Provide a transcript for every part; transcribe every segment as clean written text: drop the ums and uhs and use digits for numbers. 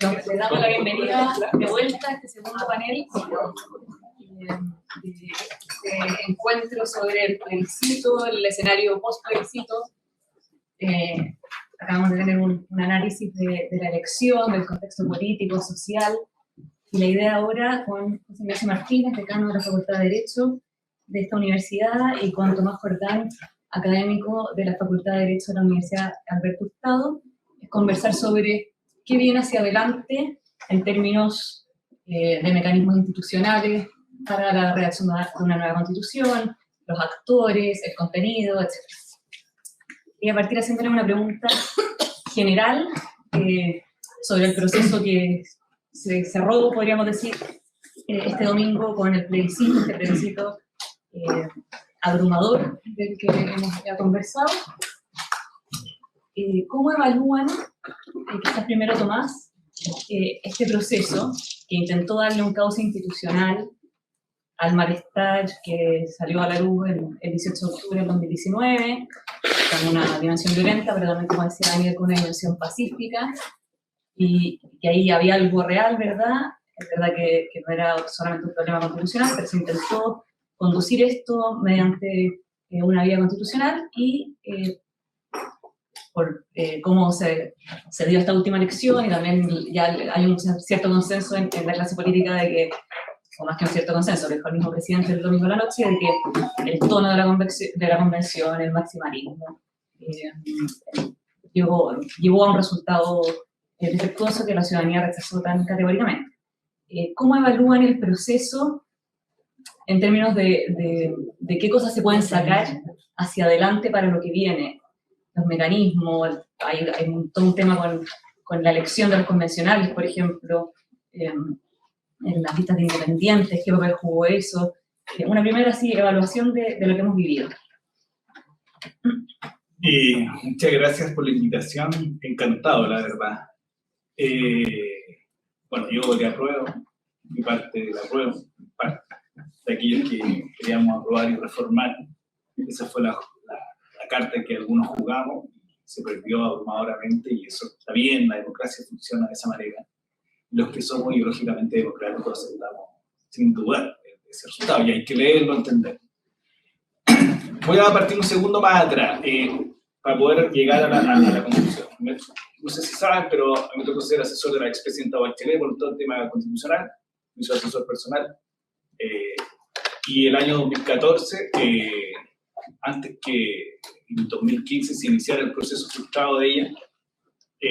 Le damos la bienvenida de vuelta a este segundo panel de encuentro sobre el plebiscito, el escenario post-plebiscito. Acabamos de tener un análisis de la elección, del contexto político, social, y la idea ahora con José Ignacio Martínez, decano de la Facultad de Derecho de esta universidad, y con Tomás Jordán, académico de la Facultad de Derecho de la Universidad Alberto Hurtado, es conversar sobre qué viene hacia adelante en términos de mecanismos institucionales para la redacción de una nueva constitución, los actores, el contenido, etc. Y a partir haciéndole una pregunta general sobre el proceso que se cerró, podríamos decir, este domingo con el plebiscito, este plebiscito abrumador del que hemos ya conversado. ¿Cómo evalúan, quizás primero Tomás, este proceso que intentó darle un cauce institucional al malestar que salió a la luz el 18 de octubre del 2019, con una dimensión violenta, pero también, como decía Daniel, con una dimensión pacífica, y que ahí había algo real, ¿verdad? Es verdad que no era solamente un problema constitucional, pero se intentó conducir esto mediante una vía constitucional, y por cómo se dio esta última elección, y también ya hay un cierto consenso en la clase política de que, o más que un cierto consenso, lo dijo el mismo presidente el domingo a la noche, de que el tono de la convención, el maximalismo, llevó a un resultado defectuoso que la ciudadanía rechazó tan categóricamente. ¿Cómo evalúan el proceso en términos de qué cosas se pueden sacar hacia adelante para lo que viene? Los mecanismos, hay todo un tema con la elección de los convencionales, por ejemplo, en las listas de independientes, qué papel jugó eso. Una primera evaluación de lo que hemos vivido. Muchas gracias por la invitación, encantado, la verdad. Bueno, yo le apruebo, mi parte de la apruebo, parte de aquellos que queríamos aprobar y reformar. Esa fue la carta que algunos jugamos, se perdió abrumadoramente, y eso está bien, la democracia funciona de esa manera. Los que somos ideológicamente democráticos aceptamos sin dudar ese resultado, y hay que leerlo, entender. Voy a partir un segundo más atrás, para poder llegar a la conclusión. No sé si saben, pero a mí me tocó ser asesor de la expresidenta Bachelet por todo el tema constitucional, yo soy asesor personal, y el año 2014, antes que en 2015 se iniciara el proceso frustrado de ella,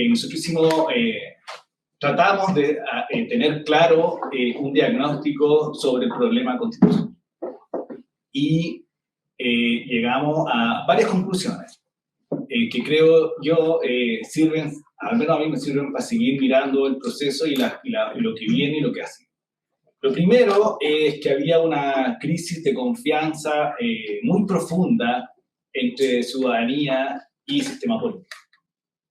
nosotros tratamos de tener claro un diagnóstico sobre el problema constitucional. Y llegamos a varias conclusiones que creo yo sirven, al menos a mí me sirven para seguir mirando el proceso y lo que viene y lo que hace. Lo primero es que había una crisis de confianza muy profunda entre ciudadanía y sistema político.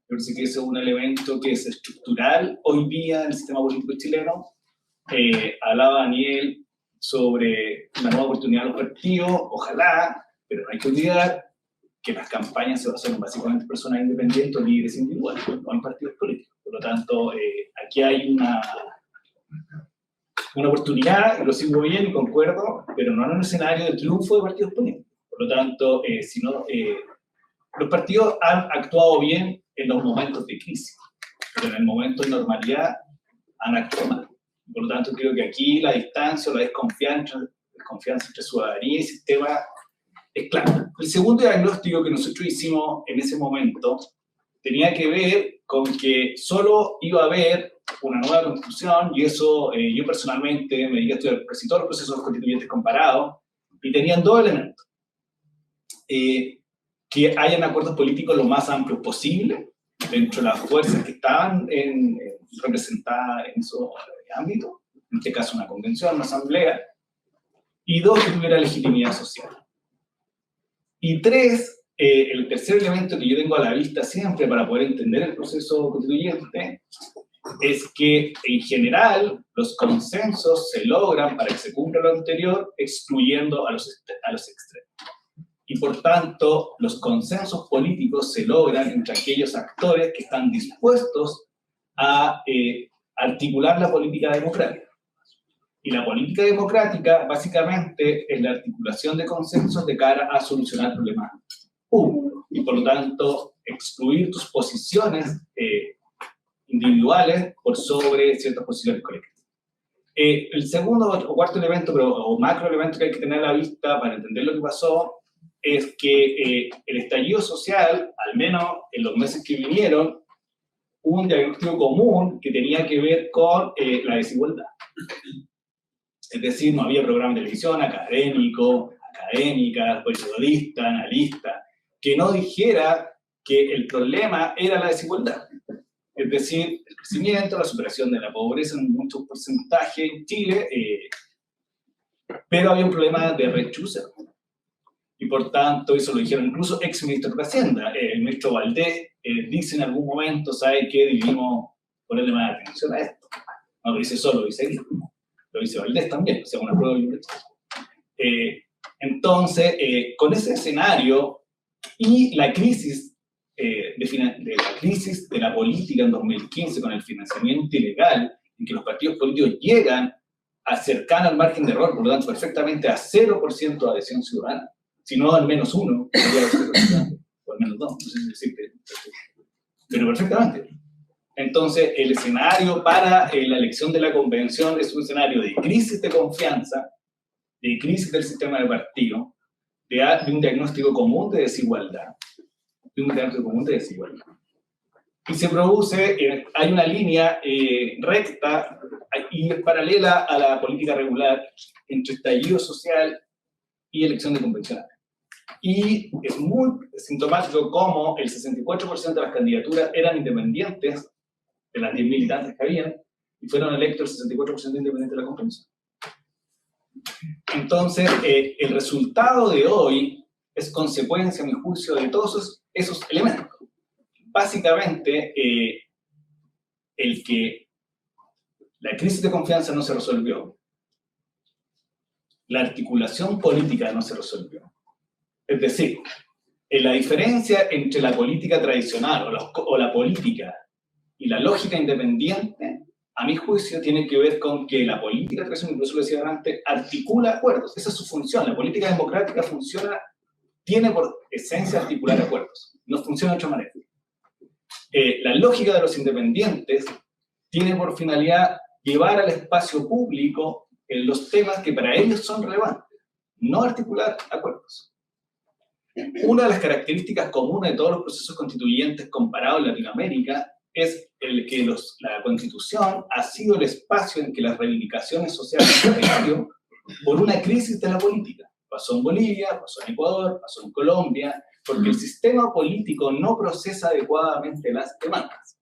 Yo creo que ese es un elemento que es estructural hoy día en el sistema político chileno. Hablaba Daniel sobre una nueva oportunidad de los partidos, ojalá, pero no hay que olvidar que las campañas se basan básicamente en personas independientes o líderes individuales, no en partidos políticos. Por lo tanto, aquí hay una oportunidad, y lo sigo bien y concuerdo, pero no en un escenario de triunfo de partidos políticos. Por lo tanto, los partidos han actuado bien en los momentos de crisis, pero en el momento de normalidad han actuado mal. Por lo tanto, creo que aquí la distancia o la desconfianza entre ciudadanía y sistema es clara. El segundo diagnóstico que nosotros hicimos en ese momento tenía que ver con que solo iba a haber una nueva constitución, y eso yo personalmente me dediqué a estudiar casi todos los procesos constituyentes comparados, y tenían dos elementos. Que hayan acuerdos políticos lo más amplios posible dentro de las fuerzas que estaban representadas en esos ámbitos, en este caso una convención, una asamblea, y dos, que tuviera legitimidad social. Y tres, el tercer elemento que yo tengo a la vista siempre para poder entender el proceso constituyente es que en general los consensos se logran para que se cumpla lo anterior excluyendo a los extremos. Y por tanto, los consensos políticos se logran entre aquellos actores que están dispuestos a articular la política democrática. Y la política democrática, básicamente, es la articulación de consensos de cara a solucionar problemas públicos. Y por lo tanto, excluir tus posiciones individuales por sobre ciertas posiciones colectivas. El segundo o cuarto elemento, o macro elemento que hay que tener a la vista para entender lo que pasó, es que el estallido social, al menos en los meses que vinieron, hubo un diagnóstico común que tenía que ver con la desigualdad. Es decir, no había programa de televisión académico, académicas, periodistas, analistas, que no dijera que el problema era la desigualdad. Es decir, el crecimiento, la superación de la pobreza en muchos porcentajes en Chile, pero había un problema de rechuza. Y por tanto, eso lo dijeron incluso ex-ministros de Hacienda. El ministro Valdés dice en algún momento, ¿sabe qué? Debimos ponerle más atención a esto. No lo dice solo, lo dice él. Lo dice Valdés también, o sea, una prueba de un rechazo. Entonces, con ese escenario y la crisis de la política en 2015 con el financiamiento ilegal, en que los partidos políticos llegan a cercano al margen de error, por lo tanto, perfectamente a 0% de adhesión ciudadana, si no al menos 1, o al menos 2, no sé si decirte, pero perfectamente. Entonces, el escenario para la elección de la convención es un escenario de crisis de confianza, de crisis del sistema de partido, de un diagnóstico común de desigualdad, Y se produce, hay una línea recta y paralela a la política regular entre estallido social y elección de convencionales. Y es muy sintomático cómo el 64% de las candidaturas eran independientes, de las 10 militantes que habían, y fueron electos el 64% independientes de la convención. Entonces, el resultado de hoy es consecuencia, a mi juicio, de todos esos elementos. Básicamente, el que la crisis de confianza no se resolvió, la articulación política no se resolvió. Es decir, la diferencia entre la política tradicional o la política y la lógica independiente, a mi juicio, tiene que ver con que la política tradicional, incluso lo decía antes, articula acuerdos. Esa es su función. La política democrática tiene por esencia articular acuerdos. No funciona de otra manera. La lógica de los independientes tiene por finalidad llevar al espacio público los temas que para ellos son relevantes, no articular acuerdos. Una de las características comunes de todos los procesos constituyentes comparados en Latinoamérica es el que la Constitución ha sido el espacio en que las reivindicaciones sociales se han por una crisis de la política. Pasó en Bolivia, pasó en Ecuador, pasó en Colombia, porque el sistema político no procesa adecuadamente las demandas.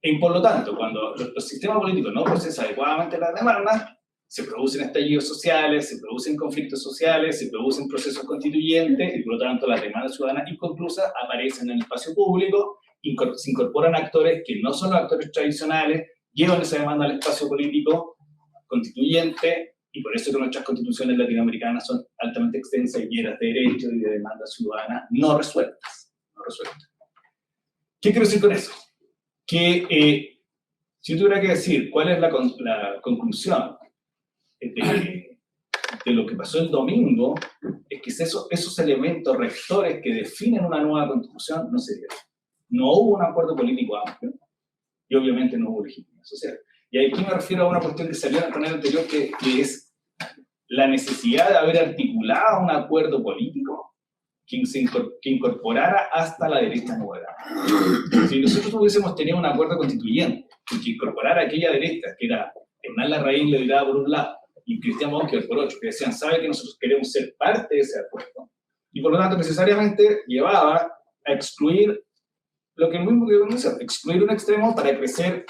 Y por lo tanto, cuando el sistema político no procesa adecuadamente las demandas, se producen estallidos sociales, se producen conflictos sociales, se producen procesos constituyentes, y por lo tanto las demandas ciudadanas inconclusas aparecen en el espacio público, se incorporan actores que no son los actores tradicionales, llevan esa demanda al espacio político constituyente, y por eso que nuestras constituciones latinoamericanas son altamente extensas y llenas de derechos y de demandas ciudadanas no resueltas. ¿Qué quiero decir con eso? Que si yo tuviera que decir cuál es la conclusión de lo que pasó el domingo, es que esos elementos rectores que definen una nueva constitución no se dieron. No hubo un acuerdo político amplio y obviamente no hubo legitimidad social. Y aquí me refiero a una cuestión que salió en el panel anterior, que es la necesidad de haber articulado un acuerdo político que incorporara hasta la derecha moderada. Si nosotros hubiésemos tenido un acuerdo constituyente que incorporara aquella derecha, que era Hernán Larraín liderada por un lado y Cristian Monkeberg por otro, que decían, sabe que nosotros queremos ser parte de ese acuerdo, y por lo tanto necesariamente llevaba a excluir lo que el mismo que dice, excluir un extremo para crecer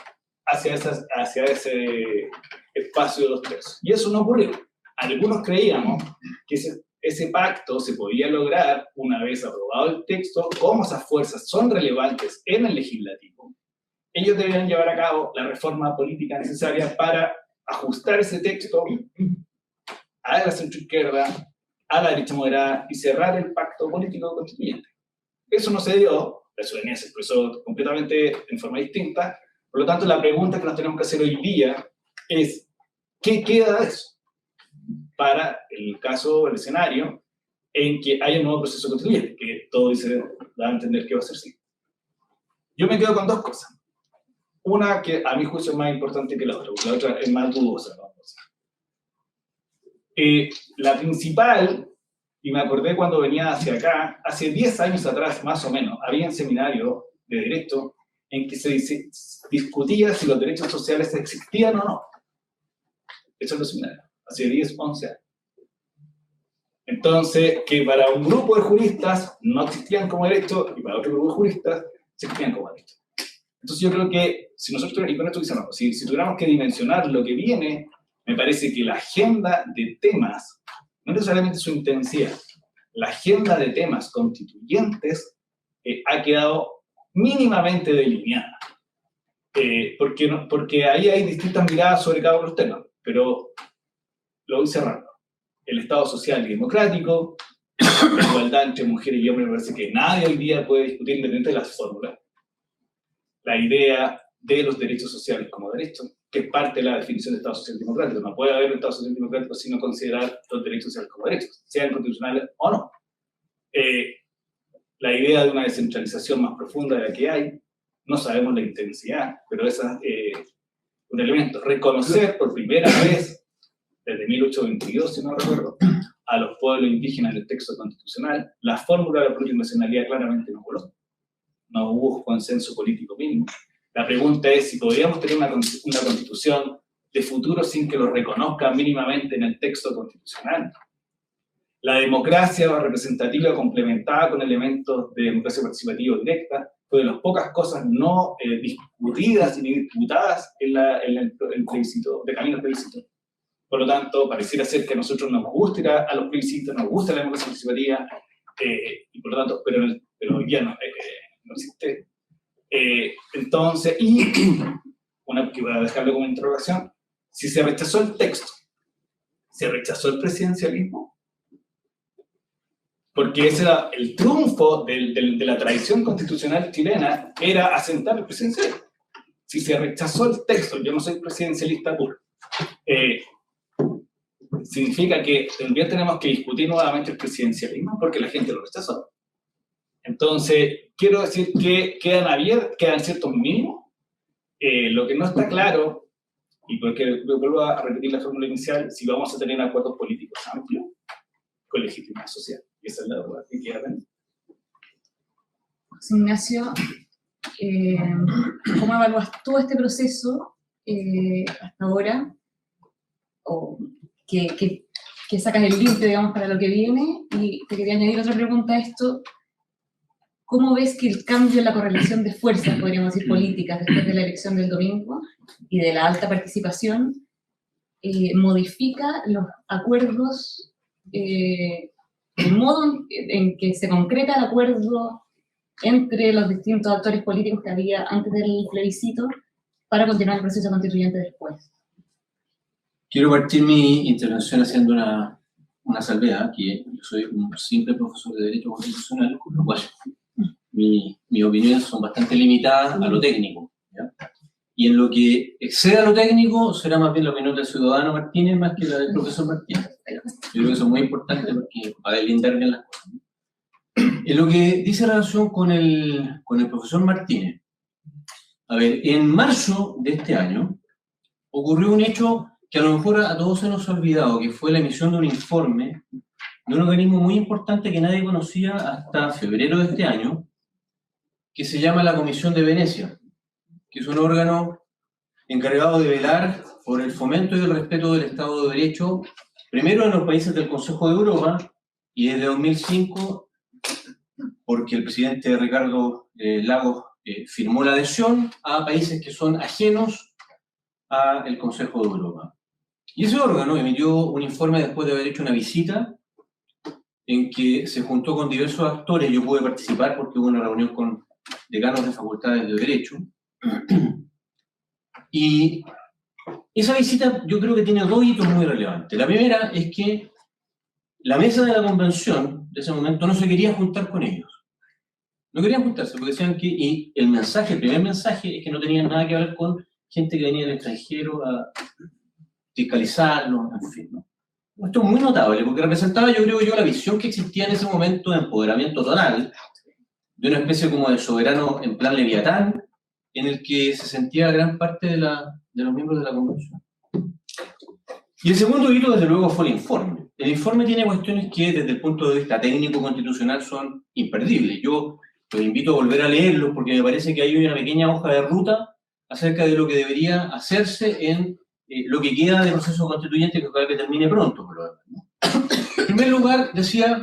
hacia ese espacio de 2/3. Y eso no ocurrió. Algunos creíamos que ese pacto se podía lograr una vez aprobado el texto, como esas fuerzas son relevantes en el legislativo. Ellos deberían llevar a cabo la reforma política necesaria para ajustar ese texto a la centroizquierda, a la derecha moderada y cerrar el pacto político constituyente. Eso no se dio, la ciudadanía se expresó completamente en forma distinta, Por lo tanto, la pregunta que nos tenemos que hacer hoy día es, ¿qué queda de eso? Para el caso, el escenario, en que haya un nuevo proceso constituyente, que todo da a entender que va a ser así. Yo me quedo con dos cosas. Una que a mi juicio es más importante que la otra, porque la otra es más dudosa, ¿no? La principal, y me acordé cuando venía hacia acá, hace 10 años atrás, más o menos, había un seminario de derecho en que se discutía si los derechos sociales existían o no. Eso es lo seminario, hace 10, 11 años. Entonces, que para un grupo de juristas no existían como derechos, y para otro grupo de juristas se existían como derechos. Entonces yo creo que, si nosotros, y con esto quizás si tuviéramos que dimensionar lo que viene, me parece que la agenda de temas, no necesariamente su intensidad, la agenda de temas constituyentes ha quedado mínimamente delineada. Porque ahí hay distintas miradas sobre cada uno de los temas, pero lo voy cerrando. El Estado social y democrático, la igualdad entre mujeres y hombres, me parece que nadie hoy día puede discutir independientemente de las fórmulas. La idea de los derechos sociales como derechos, que es parte de la definición de Estado social y democrático. No puede haber un Estado social y democrático sin considerar los derechos sociales como derechos, sean constitucionales o no. La idea de una descentralización más profunda de la que hay, no sabemos la intensidad, pero esa es un elemento. Reconocer por primera vez, desde 1822, si no recuerdo, a los pueblos indígenas en el texto constitucional, la fórmula de la plurinacionalidad claramente no voló. No hubo consenso político mínimo. La pregunta es si podríamos tener una constitución de futuro sin que lo reconozca mínimamente en el texto constitucional. La democracia representativa complementada con elementos de democracia participativa directa fue de las pocas cosas no discutidas ni disputadas en el plebiscito, de camino al plebiscito. Por lo tanto, pareciera ser que a nosotros nos gusta ir a los plebiscitos, nos gusta la democracia participativa, y por lo tanto, pero hoy día no existe. Entonces, y una que voy a dejarlo como interrogación, si se rechazó el texto, ¿se rechazó el presidencialismo? Porque ese era el triunfo de la tradición constitucional chilena, era asentar el presidencialismo. Si se rechazó el texto, yo no soy presidencialista puro, significa que todavía tenemos que discutir nuevamente el presidencialismo porque la gente lo rechazó. Entonces, quiero decir que quedan ciertos mínimos. Lo que no está claro, y porque vuelvo a repetir la fórmula inicial, si vamos a tener acuerdos políticos amplios con legitimidad social. Y esa es la duda que queda pendiente. José Ignacio, ¿cómo evalúas tú este proceso hasta ahora? O que sacas el límite, digamos, para lo que viene. Y te quería añadir otra pregunta a esto. ¿Cómo ves que el cambio en la correlación de fuerzas, podríamos decir políticas, después de la elección del domingo y de la alta participación, modifica los acuerdos, el modo en que se concreta el acuerdo entre los distintos actores políticos que había antes del plebiscito para continuar el proceso constituyente después? Quiero partir mi intervención haciendo una salvedad, que yo soy un simple profesor de Derecho Constitucional, con lo cual mis opiniones son bastante limitadas a lo técnico, ¿ya? Y en lo que exceda a lo técnico será más bien la opinión del ciudadano Martínez más que la del profesor Martínez. Yo creo que eso es muy importante porque para deslindar bien las cosas. En lo que dice relación con el profesor Martínez, a ver, en marzo de este año ocurrió un hecho que a lo mejor a todos se nos ha olvidado, que fue la emisión de un informe de un organismo muy importante que nadie conocía hasta febrero de este año, que se llama la Comisión de Venecia, que es un órgano encargado de velar por el fomento y el respeto del Estado de Derecho, primero en los países del Consejo de Europa, y desde 2005, porque el presidente Ricardo Lagos firmó la adhesión a países que son ajenos al Consejo de Europa. Y ese órgano emitió un informe después de haber hecho una visita en que se juntó con diversos actores. Yo pude participar porque hubo una reunión con decanos de facultades de Derecho. Y esa visita yo creo que tiene dos hitos muy relevantes. La primera es que la mesa de la convención de ese momento no se quería juntar con ellos. No querían juntarse porque decían que, y el primer mensaje es que no tenían nada que ver con gente que venía del extranjero a fiscalizarlo, en fin, ¿no? Esto es muy notable porque representaba, yo creo yo, la visión que existía en ese momento de empoderamiento total, de una especie como de soberano en plan Leviatán, en el que se sentía gran parte de los miembros de la convención. Y el segundo hito, desde luego, fue el informe. El informe tiene cuestiones que, desde el punto de vista técnico-constitucional, son imperdibles. Yo los invito a volver a leerlos porque me parece que hay una pequeña hoja de ruta acerca de lo que debería hacerse en lo que queda del proceso constituyente, que ojalá que termine pronto, por lo demás, ¿no? En primer lugar, decía,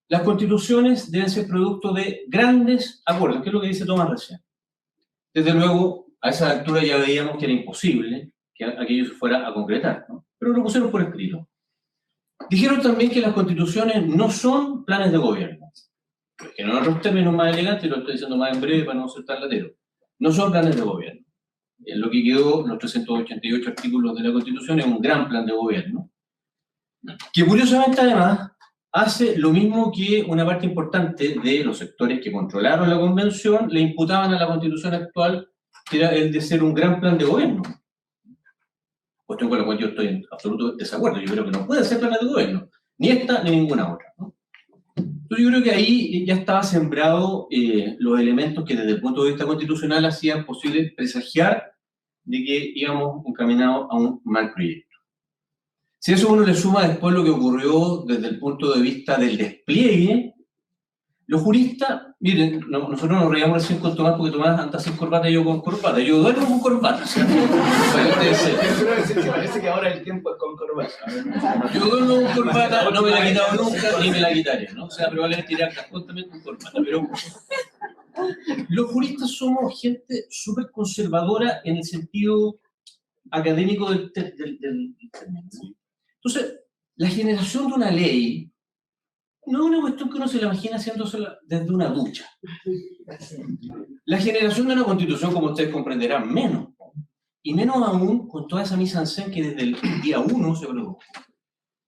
las constituciones deben ser producto de grandes acuerdos, que es lo que dice Tomás recién. Desde luego, a esa altura ya veíamos que era imposible que aquello se fuera a concretar, ¿no? Pero lo pusieron por escrito. Dijeron también que las constituciones no son planes de gobierno. Que no en otros términos más elegantes, lo estoy diciendo más en breve para no ser tan latero. No son planes de gobierno. En lo que quedó, los 388 artículos de la Constitución, es un gran plan de gobierno, que curiosamente además hace lo mismo que una parte importante de los sectores que controlaron la Convención le imputaban a la Constitución actual, que era el de ser un gran plan de gobierno. Cuestión con la cual yo estoy en absoluto desacuerdo. Yo creo que no puede ser planes de gobierno, ni esta ni ninguna otra, ¿no? Entonces yo creo que ahí ya estaba sembrado los elementos que desde el punto de vista constitucional hacían posible presagiar de que íbamos encaminados a un mal proyecto. Si a eso uno le suma después lo que ocurrió desde el punto de vista del despliegue, los juristas, miren, nosotros nos reíamos recién con Tomás porque Tomás anda sin corbata y yo con corbata. Yo duermo con corbata, ¿cierto? Para que ustedes sepan. Parece que ahora el tiempo es con corbata. Yo duermo con corbata, no me la he quitado nunca, ni me la quitaré, ¿no? O sea, probablemente iré constantemente con corbata, pero los juristas somos gente súper conservadora en el sentido académico del término. Entonces, la generación de una ley no es una cuestión que uno se la imagina haciéndosela desde una ducha. La generación de una constitución, como ustedes comprenderán, menos. Y menos aún con toda esa mise en scène que desde el día 1 se produjo.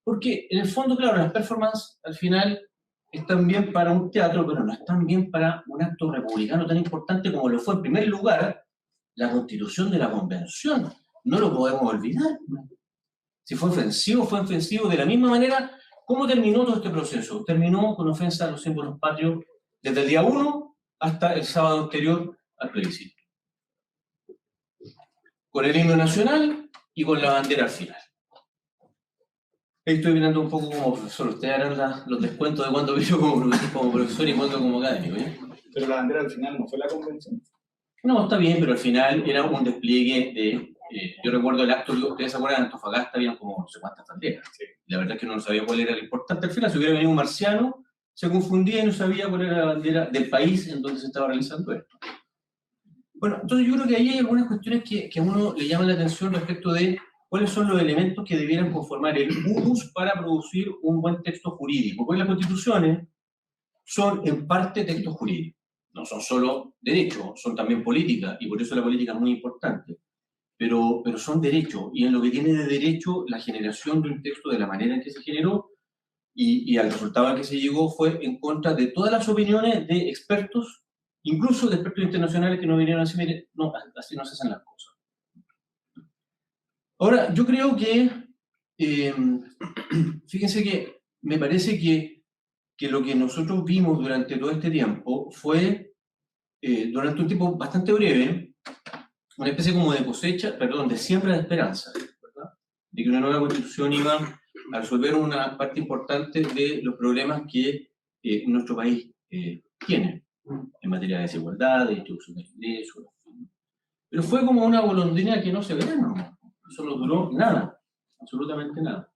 Porque, en el fondo, claro, las performances, al final, están bien para un teatro, pero no están bien para un acto republicano tan importante como lo fue, en primer lugar, la Constitución de la Convención. No lo podemos olvidar. Si fue ofensivo de la misma manera. ¿Cómo terminó todo este proceso? Terminó con ofensa a los símbolos patrios desde el día 1 hasta el sábado anterior al plebiscito. Con el himno nacional y con la bandera al final. Estoy mirando un poco como profesor. Ustedes harán los descuentos de cuándo vino como profesor y cuándo como académico, ¿eh? Pero la bandera al final no fue la convención. No, está bien, pero al final era un despliegue de... yo recuerdo el acto, ustedes se acuerdan, en Antofagasta habían como no sé cuántas banderas. Sí. La verdad es que no sabía cuál era lo importante al final. Si hubiera venido un marciano, se confundía y no sabía cuál era la bandera del país en donde se estaba realizando esto. Bueno, entonces yo creo que ahí hay algunas cuestiones que a uno le llaman la atención respecto de cuáles son los elementos que debieran conformar el humus para producir un buen texto jurídico. Porque las constituciones son en parte textos jurídicos. No son solo derechos, son también política, y por eso la política es muy importante. Pero son derechos, y en lo que tiene de derecho la generación de un texto de la manera en que se generó y al resultado al que se llegó fue en contra de todas las opiniones de expertos, incluso de expertos internacionales que nos vinieron a decir, mire, no, así no se hacen las cosas. Ahora, yo creo que, fíjense que me parece que lo que nosotros vimos durante todo este tiempo fue, durante un tiempo bastante breve, una especie como de cosecha, perdón, de siembra de esperanza, ¿verdad? De que una nueva constitución iba a resolver una parte importante de los problemas que nuestro país tiene en materia de desigualdad, de distribución de ingresos. Pero fue como una golondrina que no se ve, ¿no? Eso no duró nada, absolutamente nada.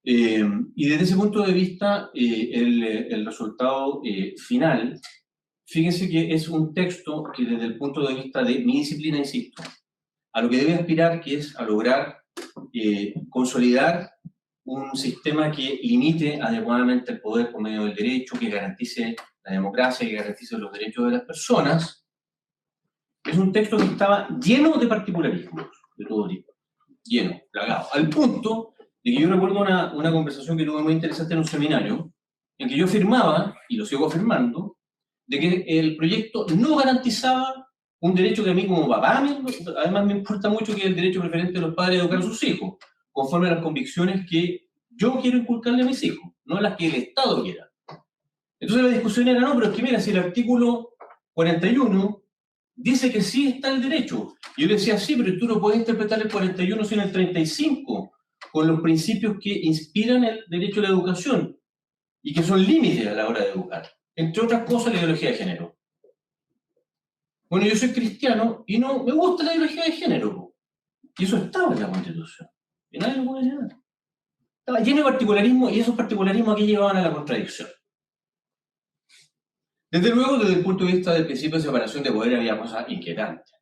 Y desde ese punto de vista, el resultado final, fíjense que es un texto que desde el punto de vista de mi disciplina, insisto, a lo que debe aspirar, que es a lograr consolidar un sistema que limite adecuadamente el poder por medio del derecho, que garantice la democracia, que garantice los derechos de las personas, es un texto que estaba lleno de particularismos, de todo tipo, lleno, plagado, al punto de que yo recuerdo una conversación que tuve muy interesante en un seminario, en que yo afirmaba, y lo sigo afirmando, de que el proyecto no garantizaba un derecho que a mí como papá, además me importa mucho, que es el derecho preferente de los padres a educar a sus hijos, conforme a las convicciones que yo quiero inculcarle a mis hijos, no las que el Estado quiera. Entonces la discusión era, no, pero es que mira, si el artículo 41 dice que sí está el derecho. Y yo decía, sí, pero tú no puedes interpretar el 41 sino el 35, con los principios que inspiran el derecho a la educación y que son límites a la hora de educar. Entre otras cosas, la ideología de género. Bueno, yo soy cristiano y no me gusta la ideología de género. Y eso estaba en la Constitución. Y nadie lo puede negar. Estaba lleno de particularismo y esos particularismos aquí llevaban a la contradicción. Desde luego, desde el punto de vista del principio de separación de poder, había cosas inquietantes.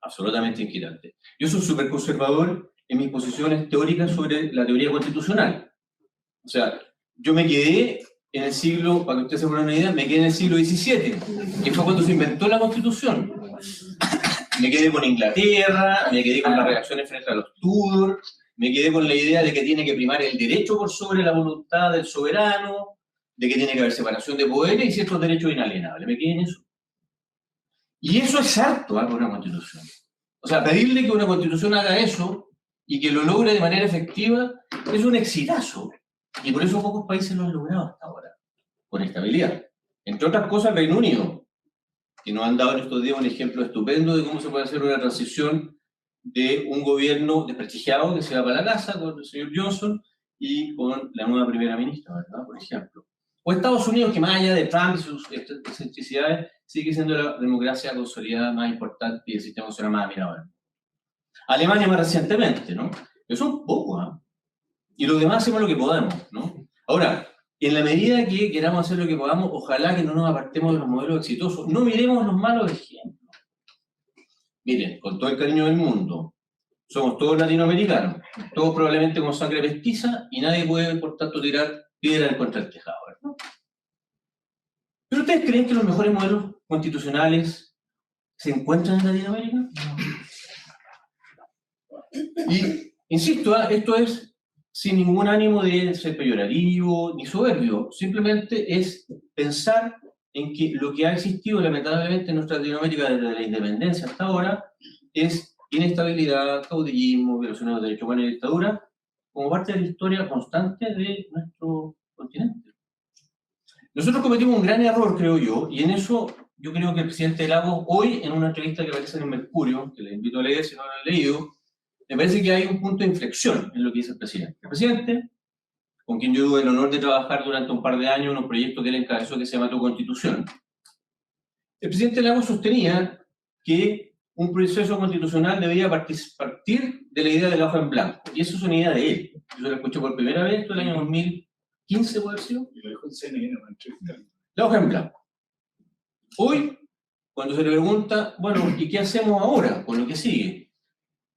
Absolutamente inquietantes. Yo soy súper conservador en mis posiciones teóricas sobre la teoría constitucional. O sea, yo me quedé en el siglo, para que ustedes se hagan una idea, me quedé en el siglo XVII, que fue cuando se inventó la Constitución. Me quedé con Inglaterra, me quedé con las reacciones frente a los Tudor, me quedé con la idea de que tiene que primar el derecho por sobre la voluntad del soberano, de que tiene que haber separación de poderes y ciertos derechos inalienables. Me quedé en eso. Y eso es harto para una Constitución. O sea, pedirle que una Constitución haga eso y que lo logre de manera efectiva es un exitazo. Y por eso pocos países lo han logrado hasta ahora, con estabilidad. Entre otras cosas, Reino Unido, que nos han dado en estos días un ejemplo estupendo de cómo se puede hacer una transición de un gobierno desprestigiado que se va para la casa con el señor Johnson y con la nueva primera ministra, ¿verdad? Por ejemplo. O Estados Unidos, que más allá de Trump y sus excentricidades, sigue siendo la democracia consolidada más importante y el sistema constitucional más admirado. Alemania más recientemente, ¿no? Pero son pocos, ¿eh? Y los demás hacemos lo que podamos, ¿no? Ahora, en la medida que queramos hacer lo que podamos, ojalá que no nos apartemos de los modelos exitosos. No miremos los malos ejemplos. Miren, con todo el cariño del mundo, somos todos latinoamericanos, todos probablemente con sangre mestiza, y nadie puede, por tanto, tirar piedras contra el tejado, ¿no? ¿Pero ustedes creen que los mejores modelos constitucionales se encuentran en Latinoamérica? Y, insisto, esto es sin ningún ánimo de ser peyorativo ni soberbio, simplemente es pensar en que lo que ha existido lamentablemente en nuestra Latinoamérica desde la independencia hasta ahora es inestabilidad, caudillismo, violaciones de los derechos humanos y dictadura, como parte de la historia constante de nuestro continente. Nosotros cometimos un gran error, creo yo, y en eso yo creo que el presidente Lagos, hoy en una entrevista que aparece en el Mercurio, que les invito a leer si no lo han leído, me parece que hay un punto de inflexión en lo que dice el presidente. El presidente, con quien yo tuve el honor de trabajar durante un par de años en un proyecto que él encabezó que se llama Tu Constitución, el presidente Lagos sostenía que un proceso constitucional debía partir de la idea de la hoja en blanco, y eso es una idea de él. Yo lo escuché por primera vez en el año 2015, ¿puede haber sido? Y lo dijo en CNN, una entrevista. La hoja en blanco. Hoy, cuando se le pregunta, bueno, ¿y qué hacemos ahora con lo que sigue?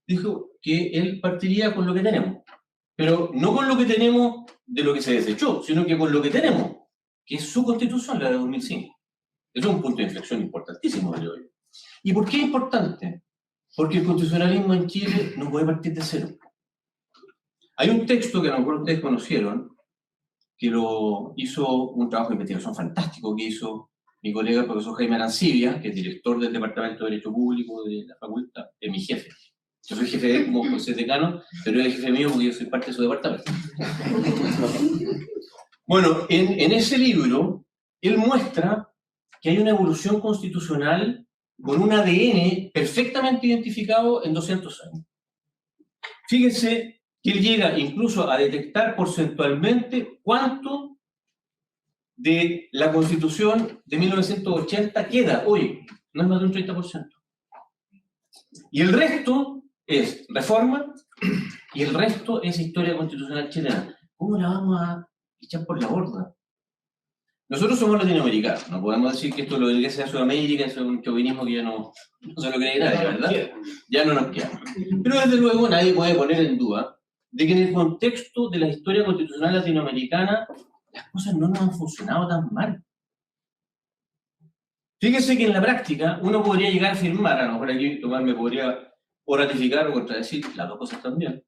Dijo que él partiría con lo que tenemos, pero no con lo que tenemos de lo que se desechó, sino que con lo que tenemos, que es su Constitución, la de 2005. Eso es un punto de inflexión importantísimo, creo yo. ¿Y por qué es importante? Porque el constitucionalismo en Chile no puede partir de cero. Hay un texto que a lo mejor ustedes conocieron, que lo hizo un trabajo de investigación fantástico que hizo mi colega el profesor Jaime Arancibia, que es director del Departamento de Derecho Público de la facultad, es mi jefe. Yo soy jefe de él como José Decano, pero él es jefe mío porque yo soy parte de su departamento. Bueno, en ese libro, él muestra que hay una evolución constitucional con un ADN perfectamente identificado en 200 años. Fíjense que él llega incluso a detectar porcentualmente cuánto de la Constitución de 1980 queda hoy, no es más de un 30%. Y el resto es reforma y el resto es historia constitucional chilena. ¿Cómo la vamos a echar por la borda? Nosotros somos latinoamericanos, no podemos decir que esto lo del que sea Sudamérica, es un chauvinismo que ya no se lo cree nadie, ¿verdad? Ya no nos queda. Pero desde luego nadie puede poner en duda de que en el contexto de la historia constitucional latinoamericana las cosas no nos han funcionado tan mal. Fíjense que en la práctica uno podría llegar a afirmar, a lo mejor aquí Tomás me podría o ratificar o contradecir, las dos cosas también.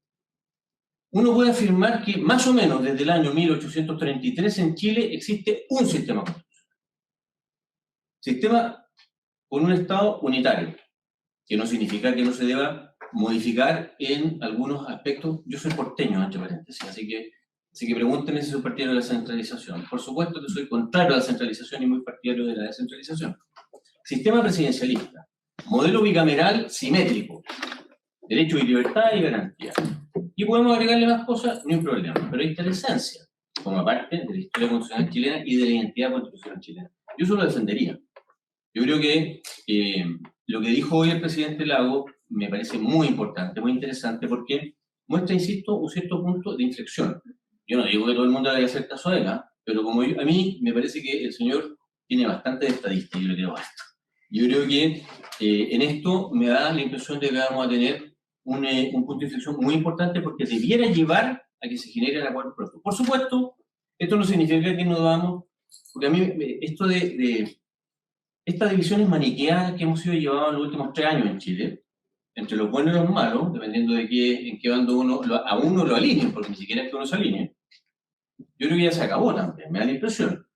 Uno puede afirmar que más o menos desde el año 1833 en Chile existe un sistema constitucional. Sistema con un Estado unitario, que no significa que no se deba modificar en algunos aspectos. Yo soy porteño, entre paréntesis, así que pregúntenme si soy partidario de la centralización. Por supuesto que soy contrario a la centralización y muy partidario de la descentralización. Sistema presidencialista, modelo bicameral simétrico, derecho y libertad y garantía. Y podemos agregarle más cosas, no hay problema, pero ahí está la esencia, como parte de la historia constitucional chilena y de la identidad constitucional chilena. Yo eso lo defendería. Yo creo que lo que dijo hoy el presidente Lago me parece muy importante, muy interesante, porque muestra, insisto, un cierto punto de inflexión. Yo no digo que todo el mundo vaya a hacer caso a él, pero como a mí me parece que el señor tiene bastante estadística, yo creo esto. Yo creo que en esto me da la impresión de que vamos a tener un punto de inflexión muy importante porque debiera llevar a que se genere el acuerdo pronto. Por supuesto, esto no significa que nos vamos, porque a mí esto de estas divisiones maniqueadas que hemos sido llevados en los últimos 3 años en Chile, entre los buenos y los malos, dependiendo de en qué bando a uno lo alineen, porque ni siquiera es que uno se alinee, yo creo que ya se acabó también, me da la impresión.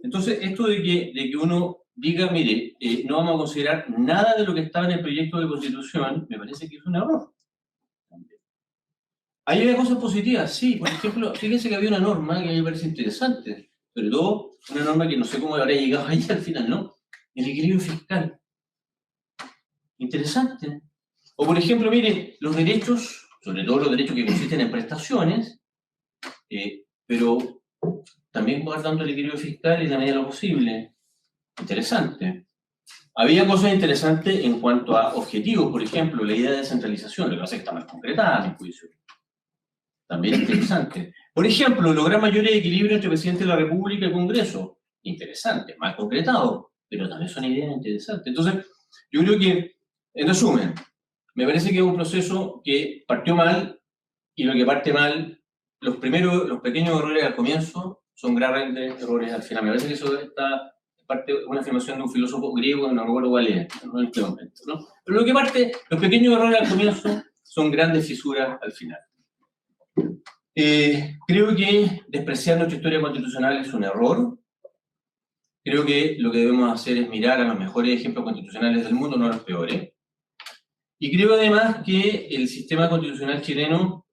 Entonces, esto de que uno diga, mire, no vamos a considerar nada de lo que estaba en el proyecto de Constitución, me parece que es un error. Ahí hay cosas positivas, sí. Por ejemplo, fíjense que había una norma que a mí me parece interesante, sobre todo una norma que no sé cómo habrá llegado ahí al final, ¿no? El equilibrio fiscal. Interesante. O por ejemplo, mire, los derechos, sobre todo los derechos que consisten en prestaciones, pero también guardando el equilibrio fiscal en la medida de lo posible. Interesante. Había cosas interesantes en cuanto a objetivos, por ejemplo, la idea de descentralización, lo que pasa es que está más concretada, a mi juicio. También interesante. Por ejemplo, lograr mayor equilibrio entre presidente de la República y Congreso. Interesante, más concretado, pero también son ideas interesantes. Entonces, yo creo que, en resumen, me parece que es un proceso que partió mal, y lo que parte mal, los pequeños errores al comienzo son grandes errores al final. Me parece que eso está parte de una afirmación de un filósofo griego, no recuerdo cuál es, no en este momento, ¿no? Pero lo que parte, los pequeños errores al comienzo son grandes fisuras al final. Creo que despreciar nuestra historia constitucional es un error. Creo que lo que debemos hacer es mirar a los mejores ejemplos constitucionales del mundo, no a los peores. Y creo además que el sistema constitucional chileno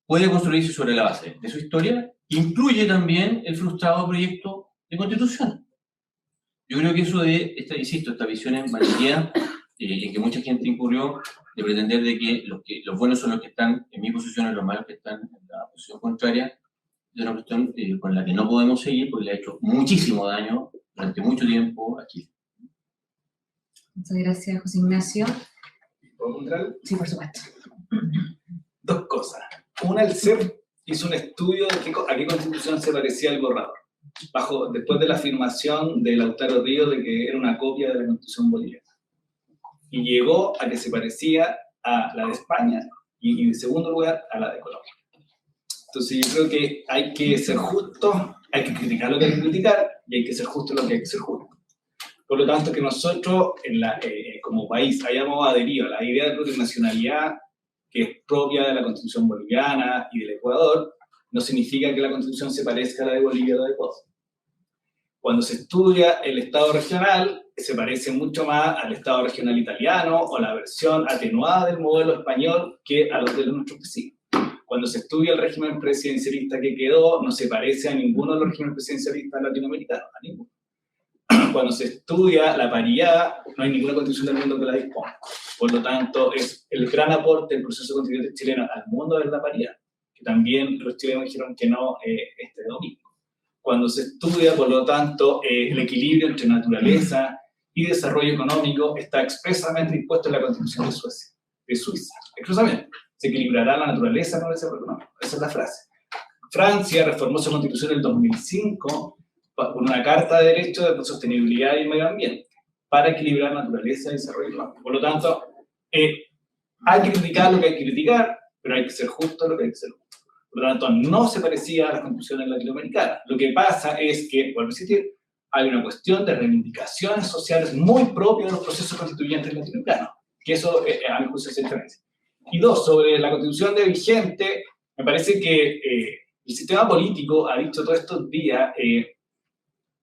puede construirse sobre la base de su historia, incluye también el frustrado proyecto de constitución. Yo creo que eso insisto, esta visión en maniquea, en que mucha gente incurrió, de pretender de que los buenos son los que están en mi posición y los malos que están en la posición contraria, es una cuestión con la que no podemos seguir porque le ha hecho muchísimo daño durante mucho tiempo a Chile. Muchas gracias, José Ignacio. ¿Puedo contar? Sí, por supuesto. 2 cosas. Una, el CEP hizo un estudio de a qué constitución se parecía el borrador, después de la afirmación de Lautaro Ríos de que era una copia de la Constitución boliviana. Y llegó a que se parecía a la de España y en segundo lugar a la de Colombia. Entonces yo creo que hay que ser justo, hay que criticar lo que hay que criticar y hay que ser justo lo que hay que ser justo. Por lo tanto, que nosotros como país hayamos adherido a la idea de plurinacionalidad que es propia de la Constitución boliviana y del Ecuador, no significa que la Constitución se parezca a la de Bolivia o de Ecuador. Cuando se estudia el Estado regional, se parece mucho más al Estado regional italiano o la versión atenuada del modelo español que a los de nuestros vecinos. Cuando se estudia el régimen presidencialista que quedó, no se parece a ninguno de los regímenes presidencialistas latinoamericanos, a ninguno. Cuando se estudia la paridad, no hay ninguna constitución del mundo que la disponga. Por lo tanto, es el gran aporte del proceso constituyente chileno al mundo de la paridad, que también los chilenos dijeron que no este domingo. Cuando se estudia, por lo tanto, el equilibrio entre naturaleza y desarrollo económico está expresamente dispuesto en la Constitución de Suiza. Expresamente. Se equilibrará la naturaleza con el desarrollo económico. Esa es la frase. Francia reformó su constitución en el 2005 con una carta de derechos de sostenibilidad y medio ambiente para equilibrar naturaleza y desarrollo económico. Por lo tanto, hay que criticar lo que hay que criticar, pero hay que ser justo lo que hay que ser justo. Por lo tanto, no se parecía a las constituciones latinoamericanas. Lo que pasa es que, vuelvo a insistir, hay una cuestión de reivindicaciones sociales muy propias de los procesos constituyentes latinoamericanos, que eso, a mi juicio, se diferencia. Y 2, sobre la constitución de vigente, me parece que el sistema político ha dicho todos estos días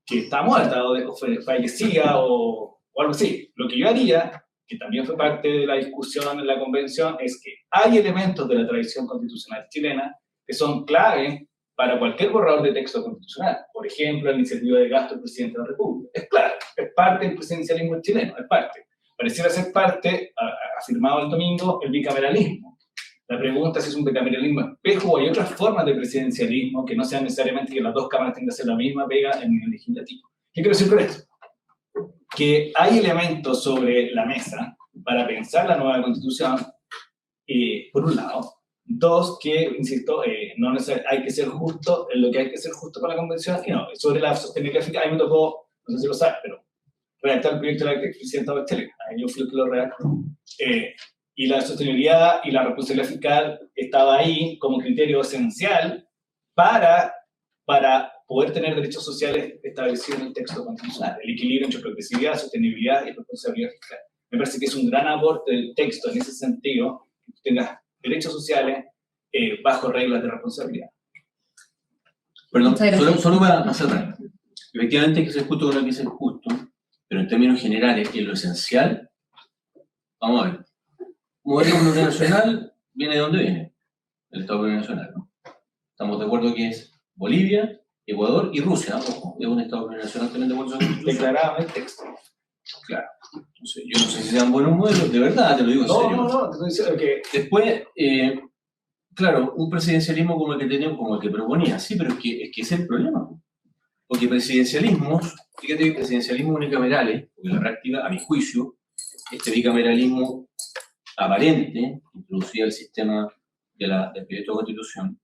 que está muerta o fallecida o algo así. Lo que yo haría, que también fue parte de la discusión en la convención, es que hay elementos de la tradición constitucional chilena que son clave para cualquier borrador de texto constitucional. Por ejemplo, la iniciativa de gasto del presidente de la República. Es claro, es parte del presidencialismo chileno, es parte. Pareciera ser parte, afirmado el domingo, el bicameralismo. La pregunta es si es un bicameralismo espejo o hay otras formas de presidencialismo que no sean necesariamente que las dos cámaras tengan que hacer la misma pega en el legislativo. ¿Qué quiero decir con esto? Que hay elementos sobre la mesa para pensar la nueva constitución, por un lado. Dos, que, insisto, no hay que ser justo en lo que hay que ser justo con la convención, y no, sobre la sostenibilidad fiscal, a mí me tocó, no sé si lo sabes, pero redactar el proyecto de la presidenta Bachelet, yo fui el que lo redactó. Y la sostenibilidad y la responsabilidad fiscal estaba ahí como criterio esencial para poder tener derechos sociales establecidos en el texto constitucional, el equilibrio entre progresividad, sostenibilidad y responsabilidad fiscal. Me parece que es un gran aporte del texto en ese sentido, que tengas derechos sociales bajo reglas de responsabilidad. Perdón, solo para cerrar. Efectivamente hay que ser justo con lo que es justo, pero en términos generales, en lo esencial, vamos a ver. Modelo plurinacional viene de dónde viene, el Estado plurinacional, ¿no? Estamos de acuerdo que es Bolivia, Ecuador y Rusia, ojo, es un Estado plurinacional también de acuerdo con declarado en el texto. Claro. Entonces, yo no sé si sean buenos modelos, de verdad, te lo digo en serio. No, te estoy diciendo que... Después, claro, un presidencialismo como el que teníamos, como el que proponía, sí, pero es que ese es el problema. Porque presidencialismos, fíjate que presidencialismos unicamerales, porque en la práctica, a mi juicio, este bicameralismo aparente, introducía el sistema del proyecto de constitución,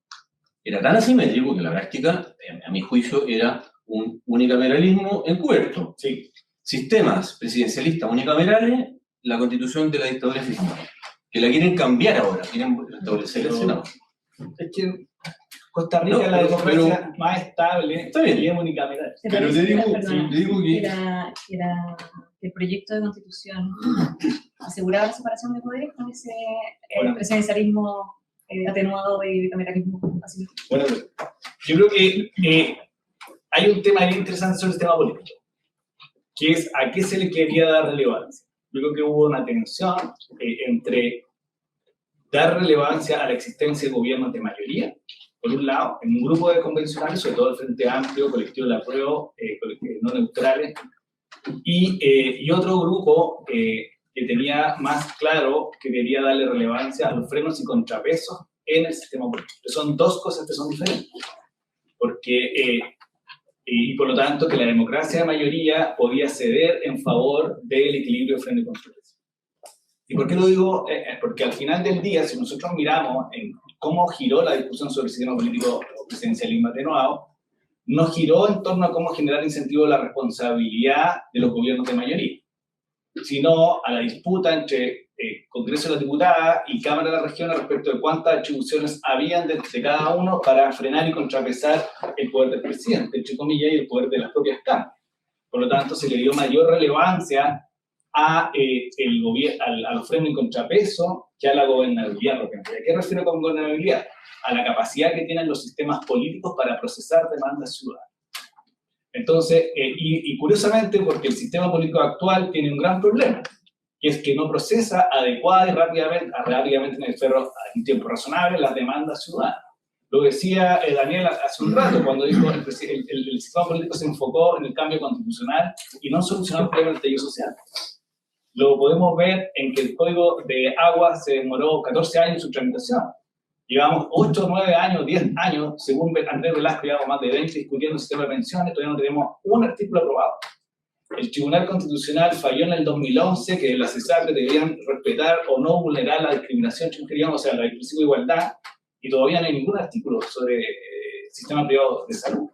era tan asimétrico que en la práctica, a mi juicio, era un unicameralismo encubierto. Sí. Sistemas presidencialistas unicamerales, la constitución de la dictadura fiscal, que la quieren cambiar ahora, quieren establecer el Senado. Es que Costa Rica es la democracia más estable, está bien, y es unicameral. Pero te digo que... Era el proyecto de constitución aseguraba la separación de poderes con ese presidencialismo atenuado de bicameralismo. Bueno, yo creo que hay un tema bien interesante sobre el sistema político, que es a qué se le quería dar relevancia. Yo creo que hubo una tensión entre dar relevancia a la existencia de gobiernos de mayoría, por un lado, en un grupo de convencionales, sobre todo el Frente Amplio, Colectivo de la Apruebo, no neutrales, y otro grupo que tenía más claro que quería darle relevancia a los frenos y contrapesos en el sistema político. Son dos cosas que son diferentes, porque, y por lo tanto, que la democracia de mayoría podía ceder en favor del equilibrio de freno y contrapeso. ¿Y por qué lo digo? Porque al final del día, si nosotros miramos en cómo giró la discusión sobre el sistema político o presidencialismo atenuado, no giró en torno a cómo generar incentivo a la responsabilidad de los gobiernos de mayoría, sino a la disputa entre Congreso de la Diputada y Cámara de la Región respecto de cuántas atribuciones habían de cada uno para frenar y contrapesar el poder del presidente, entre comillas, y el poder de las propias cámaras. Por lo tanto, se le dio mayor relevancia a los frenos y contrapeso que a la gobernabilidad. ¿A qué refiero con gobernabilidad? A la capacidad que tienen los sistemas políticos para procesar demandas ciudadanas. Entonces, y curiosamente, porque el sistema político actual tiene un gran problema, que es que no procesa adecuada y rápidamente en el ferro en tiempo razonable las demandas ciudadanas. Lo decía Daniel hace un rato, cuando dijo el sistema político se enfocó en el cambio constitucional y no solucionó el problema del tejido social. Lo podemos ver en que el Código de Agua se demoró 14 años en su tramitación. Llevamos 8, 9 años, 10 años, según Andrés Velasco, llevamos más de 20 discutiendo el sistema de pensiones, todavía no tenemos un artículo aprobado. El Tribunal Constitucional falló en el 2011 que las CESAC deberían respetar o no vulnerar la discriminación, o sea, la inclusiva de igualdad, y todavía no hay ningún artículo sobre sistema privado de salud.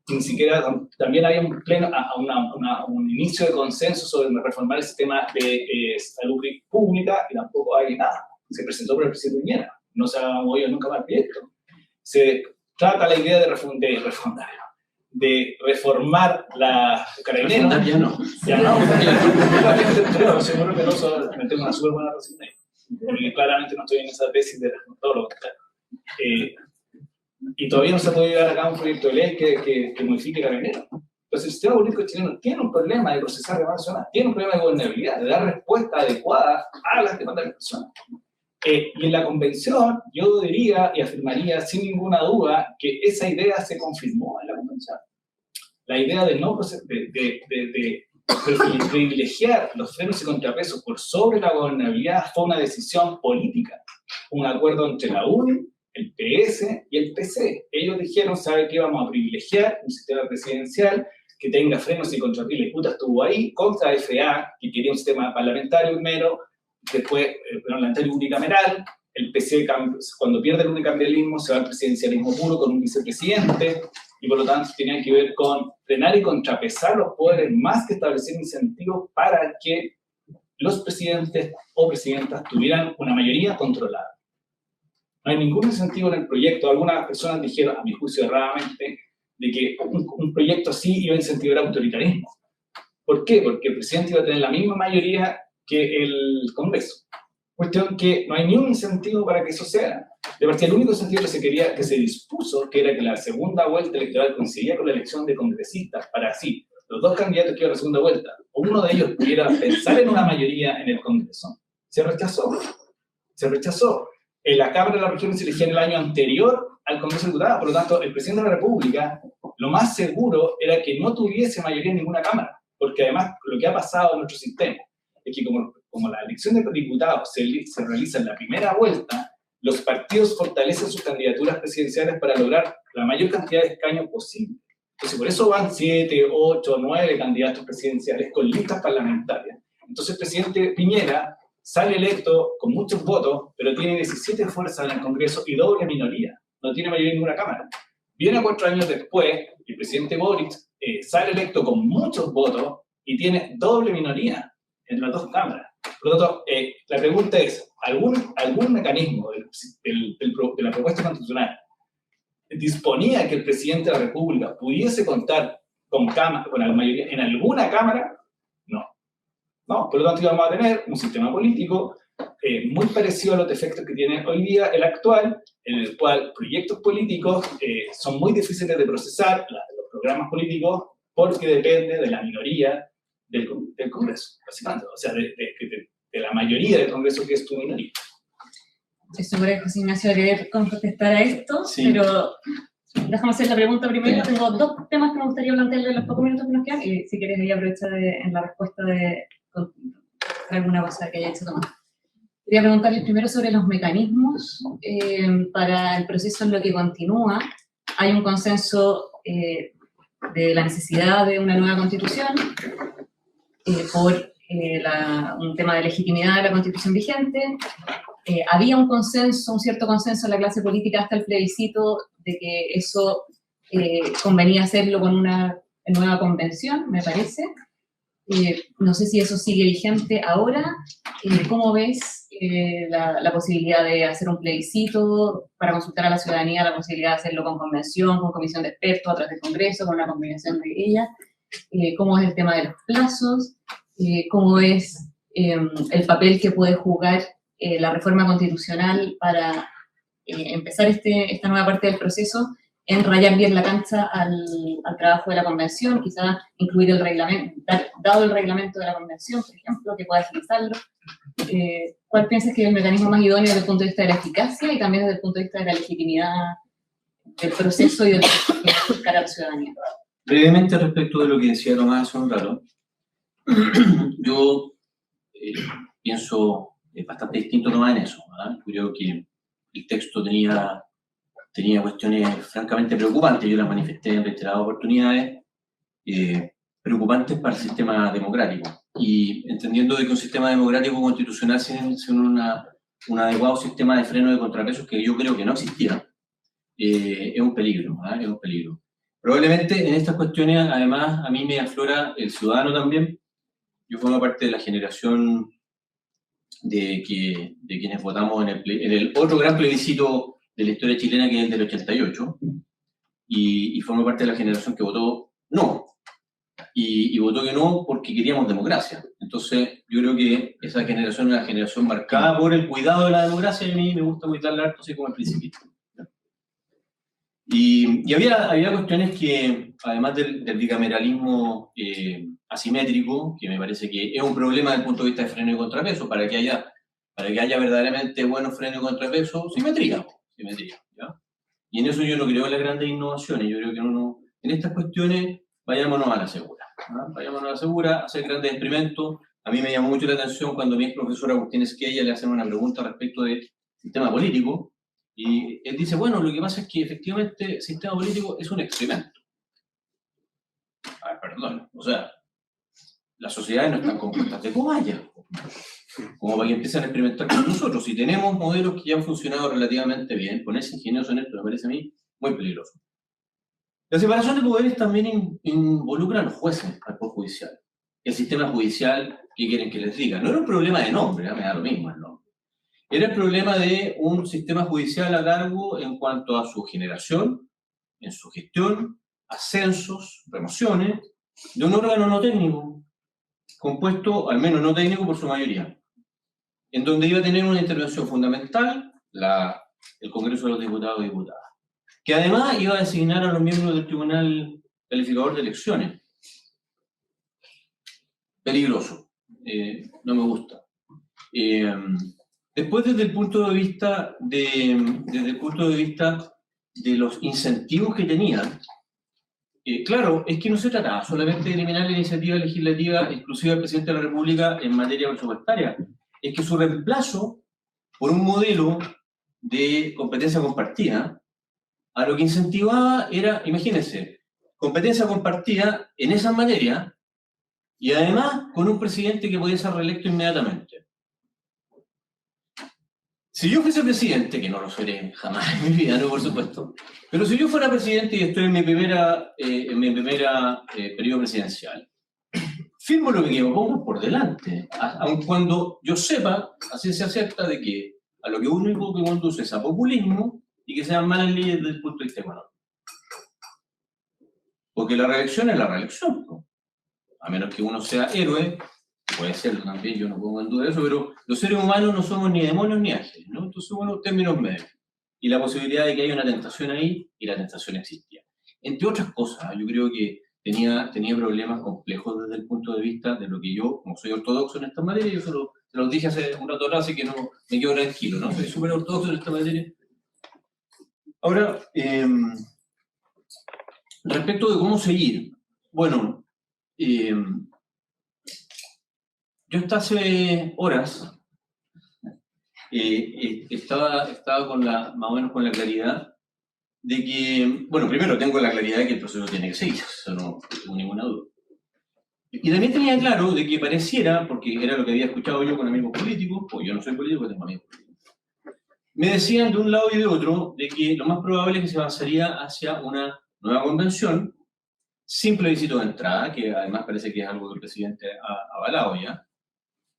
Ni siquiera, también había un inicio de consenso sobre reformar el sistema de salud pública, y tampoco hay nada. Se presentó por el presidente Piñera. No se ha movido nunca más el proyecto. Se trata la idea de reformar la Carabineros. Ya no. Seguro que no tengo una súper buena razón ahí. Porque claramente no estoy en esa tesis de todo lo contrario. Y todavía no se puede llevar a cabo un proyecto de ley que modifique Carabineros. Entonces el sistema político chileno tiene un problema de procesar demandas ciudadanas, tiene un problema de gobernabilidad, de dar respuesta adecuada a las demandas de las personas. Y en la convención yo diría y afirmaría sin ninguna duda que esa idea se confirmó en la convención. La idea de no privilegiar los frenos y contrapesos por sobre la gobernabilidad fue una decisión política, un acuerdo entre la UDI, el PS y el PC. Ellos dijeron, ¿sabe qué? Vamos a privilegiar un sistema presidencial que tenga frenos y contrapesos. La puta estuvo ahí contra FA, que quería un sistema parlamentario primero, después parlamentario unicameral. El PC, cuando pierde el unicameralismo, se va al presidencialismo puro con un vicepresidente, y por lo tanto tenían que ver con frenar y contrapesar los poderes más que establecer incentivos para que los presidentes o presidentas tuvieran una mayoría controlada. No hay ningún incentivo en el proyecto. Algunas personas dijeron, a mi juicio erradamente, de que un proyecto así iba a incentivar autoritarismo. ¿Por qué? Porque el presidente iba a tener la misma mayoría que el Congreso. Cuestión que no hay ni un incentivo para que eso sea. De partida, el único incentivo que se dispuso, que era que la segunda vuelta electoral coincidía con la elección de congresistas, para así, los dos candidatos que iban a la segunda vuelta, o uno de ellos pudiera pensar en una mayoría en el Congreso, se rechazó. Se rechazó. En la Cámara de la Región se elegía en el año anterior al Congreso de Diputados, por lo tanto, el presidente de la República, lo más seguro era que no tuviese mayoría en ninguna Cámara, porque además lo que ha pasado en nuestro sistema es que como la elección de diputados se realiza en la primera vuelta, los partidos fortalecen sus candidaturas presidenciales para lograr la mayor cantidad de escaños posible. Entonces, por eso van 7, 8, 9 candidatos presidenciales con listas parlamentarias. Entonces, el presidente Piñera sale electo con muchos votos, pero tiene 17 fuerzas en el Congreso y doble minoría. No tiene mayoría en ninguna Cámara. Viene 4 años después, el presidente Boric sale electo con muchos votos y tiene doble minoría en las dos cámaras. Por lo tanto, la pregunta es, ¿algún mecanismo de la propuesta constitucional disponía que el presidente de la República pudiese contar con la mayoría en alguna cámara? No, por lo tanto íbamos a tener un sistema político muy parecido a los defectos que tiene hoy día el actual, en el cual proyectos políticos son muy difíciles de procesar, los programas políticos, porque depende de la minoría del Congreso, básicamente, o sea, de la mayoría del Congreso que es tu minoría. Estoy segura que José Ignacio va a querer contestar a esto, sí. Pero déjame hacer la pregunta primero. Sí. Tengo dos temas que me gustaría plantearle en los pocos minutos que nos quedan, y si quieres ahí aprovechar en la respuesta de alguna cosa que haya hecho Tomás. Quería preguntarle primero sobre los mecanismos para el proceso en lo que continúa. Hay un consenso de la necesidad de una nueva constitución por un tema de legitimidad de la constitución vigente. Había un consenso, un cierto consenso en la clase política hasta el plebiscito de que eso convenía hacerlo con una nueva convención, me parece. No sé si eso sigue vigente ahora. ¿Cómo ves la posibilidad de hacer un plebiscito para consultar a la ciudadanía, la posibilidad de hacerlo con convención, con comisión de expertos, a través del Congreso, con una combinación de ellas? ¿Cómo es el tema de los plazos? ¿Cómo es el papel que puede jugar la reforma constitucional para empezar esta nueva parte del proceso, en rayar bien la cancha al trabajo de la convención, quizás incluir el reglamento, dado el reglamento de la convención, por ejemplo, que pueda agilizarlo? ¿Cuál piensas que es el mecanismo más idóneo desde el punto de vista de la eficacia y también desde el punto de vista de la legitimidad del proceso y del buscar a la ciudadanía? Brevemente, respecto de lo que decía Tomás hace un rato, yo pienso bastante distinto a Tomás en eso, ¿verdad? Creo que el texto tenía cuestiones francamente preocupantes, yo las manifesté en reiteradas oportunidades, preocupantes para el sistema democrático, y entendiendo de que un sistema democrático constitucional sin un adecuado sistema de freno de contrapesos, que yo creo que no existía, es un peligro, ¿verdad? Es un peligro. Probablemente en estas cuestiones, además, a mí me aflora el ciudadano también. Yo formo parte de la generación de quienes votamos en el otro gran plebiscito de la historia chilena, que es el del 88, y formo parte de la generación que votó no, y votó que no porque queríamos democracia. Entonces, yo creo que esa generación es una generación marcada por el cuidado de la democracia, y a mí me gusta cuidarla harto, así como el Principito. Y había cuestiones que, además del bicameralismo asimétrico, que me parece que es un problema desde el punto de vista de freno y contrapeso, para que haya verdaderamente buenos frenos y contrapeso, simetría, ¿ya? Y en eso yo no creo en las grandes innovaciones, yo creo que en estas cuestiones vayámonos a la segura, ¿no? Vayámonos a la segura, hacer grandes experimentos. A mí me llamó mucho la atención cuando mi ex profesora Agustín Esquella le hacen una pregunta respecto del sistema político, y él dice, bueno, lo que pasa es que efectivamente el sistema político es un experimento. A ver, perdón, o sea, las sociedades no están compuestas de cobayas, como para que empiecen a experimentar con nosotros. Si tenemos modelos que ya han funcionado relativamente bien, ponerse ingenioso en esto me parece a mí muy peligroso. La separación de poderes también involucra a los jueces, al Poder Judicial. El sistema judicial, ¿qué quieren que les diga? No era un problema de nombre, me da lo mismo el nombre. Era el problema de un sistema judicial a cargo en cuanto a su generación, en su gestión, ascensos, remociones, de un órgano no técnico, compuesto, al menos no técnico, por su mayoría, en donde iba a tener una intervención fundamental el Congreso de los Diputados y Diputadas, que además iba a designar a los miembros del Tribunal Calificador de Elecciones. Peligroso, no me gusta. Después, desde el punto de vista de los incentivos que tenían, claro, es que no se trataba solamente de eliminar la iniciativa legislativa exclusiva del presidente de la República en materia presupuestaria, es que su reemplazo por un modelo de competencia compartida, a lo que incentivaba era, imagínense, competencia compartida en esa materia y además con un presidente que podía ser reelecto inmediatamente. Si yo fuese presidente, que no lo seré jamás en mi vida, no, por supuesto, pero si yo fuera presidente y estoy en mi primera periodo presidencial, firmo lo que me pongo por delante, aun cuando yo sepa, a ciencia cierta, de que a lo que único que conduce es a populismo y que sean malas leyes desde el punto de vista económico. Porque la reelección es la reelección, ¿no? A menos que uno sea héroe, puede serlo también, yo no pongo en duda eso, pero los seres humanos no somos ni demonios ni ángeles, ¿no? Entonces, bueno, términos medios. Y la posibilidad de que haya una tentación ahí, y la tentación existía. Entre otras cosas, yo creo que tenía problemas complejos desde el punto de vista de lo que yo, como soy ortodoxo en esta materia, yo se lo dije hace un rato atrás, así que no me quedo tranquilo, ¿no? Soy súper ortodoxo en esta materia. Ahora, respecto de cómo seguir, bueno, yo hasta hace horas estaba más o menos con la claridad de que, bueno, primero tengo la claridad de que el proceso tiene que seguir, eso no tengo ninguna duda. Y también tenía claro de que pareciera, porque era lo que había escuchado yo con amigos políticos, porque yo no soy político, tengo amigos políticos, me decían de un lado y de otro de que lo más probable es que se avanzaría hacia una nueva convención, sin plebiscito de entrada, que además parece que es algo que el presidente ha avalado ya,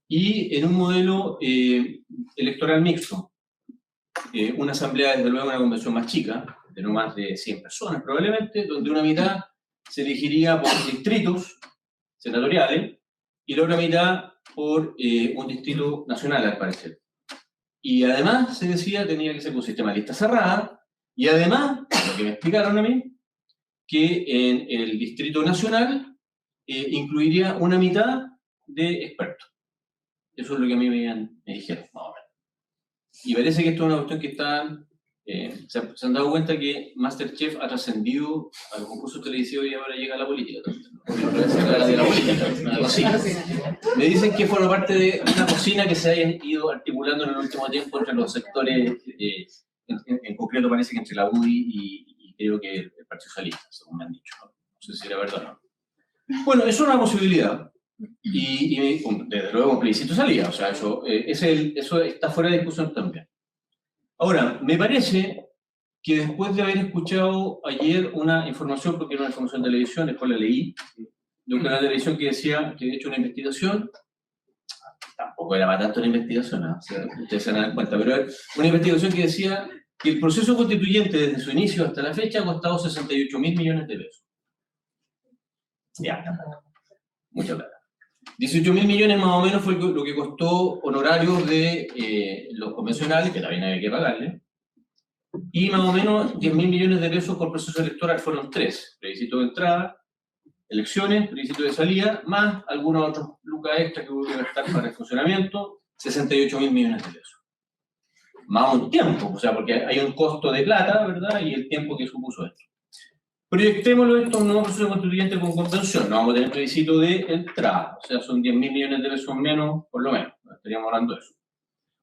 y en un modelo electoral mixto. Una asamblea, desde luego, una convención más chica, de no más de 100 personas probablemente, donde una mitad se elegiría por distritos senatoriales y la otra mitad por un distrito nacional, al parecer. Y además, se decía, tenía que ser un sistema de lista cerrada, y además, lo que me explicaron a mí, que en el distrito nacional incluiría una mitad de expertos. Eso es lo que a mí me dijeron, más o menos. Y parece que esto es una cuestión que está... se han dado cuenta que MasterChef ha trascendido al concurso televisivo y ahora llega a la política también, ¿no? De la política, una cocina. Me dicen que forma parte de una cocina que se ha ido articulando en el último tiempo entre los sectores, en concreto parece que entre la UDI y creo que el Partido Socialista, según me han dicho, ¿no? No sé si era verdad o no. Bueno, eso es una posibilidad. Y desde luego un plebiscito salía, o sea, eso está fuera de discusión también. Ahora, me parece que después de haber escuchado ayer una información, porque era una información de televisión, después la leí, de un canal de televisión que decía que había hecho una investigación, tampoco era para tanto una investigación, ¿no? O sea, ustedes se dan cuenta, pero una investigación que decía que el proceso constituyente desde su inicio hasta la fecha ha costado 68.000 millones de pesos. Ya, mucha plata. 18.000 millones más o menos fue lo que costó honorarios de los convencionales, que también había que pagarle, y más o menos 10.000 millones de pesos por proceso electoral. Fueron 3, plebiscito de entrada, elecciones, plebiscito de salida, más algunos otros lucas extra que hubo que gastar para el funcionamiento, 68.000 millones de pesos. Más un tiempo, o sea, porque hay un costo de plata, ¿verdad? Y el tiempo que supuso esto. Proyectémoslo esto a un nuevo proceso constituyente con convención. No vamos a tener plebiscito de entrada, o sea, son 10.000 millones de pesos menos, por lo menos, no estaríamos hablando de eso.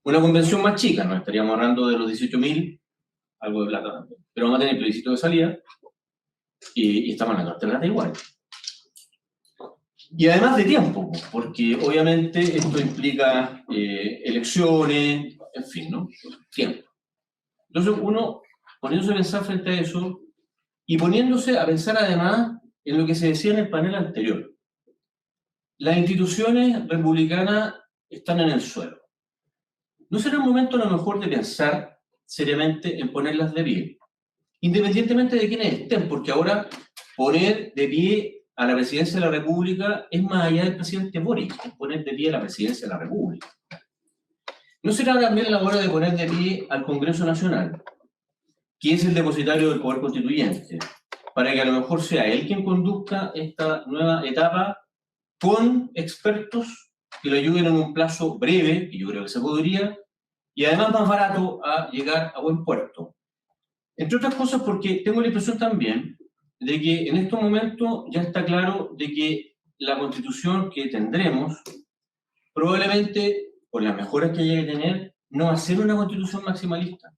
Una convención más chica, no estaríamos hablando de los 18.000, algo de plata también. Pero vamos a tener plebiscito de salida y estamos hablando de plata igual. Y además de tiempo, porque obviamente esto implica elecciones, en fin, ¿no? Tiempo. Entonces uno, poniéndose a pensar frente a eso, y poniéndose a pensar además en lo que se decía en el panel anterior. Las instituciones republicanas están en el suelo. ¿No será un momento a lo mejor de pensar seriamente en ponerlas de pie? Independientemente de quiénes estén, porque ahora poner de pie a la presidencia de la República es más allá del presidente Boric, es poner de pie a la presidencia de la República. ¿No será también la hora de poner de pie al Congreso Nacional, que es el depositario del poder constituyente, para que a lo mejor sea él quien conduzca esta nueva etapa con expertos que lo ayuden en un plazo breve, que yo creo que se podría, y además más barato a llegar a buen puerto? Entre otras cosas porque tengo la impresión también de que en estos momentos ya está claro de que la constitución que tendremos, probablemente, por las mejoras que haya que tener, no va a ser una constitución maximalista.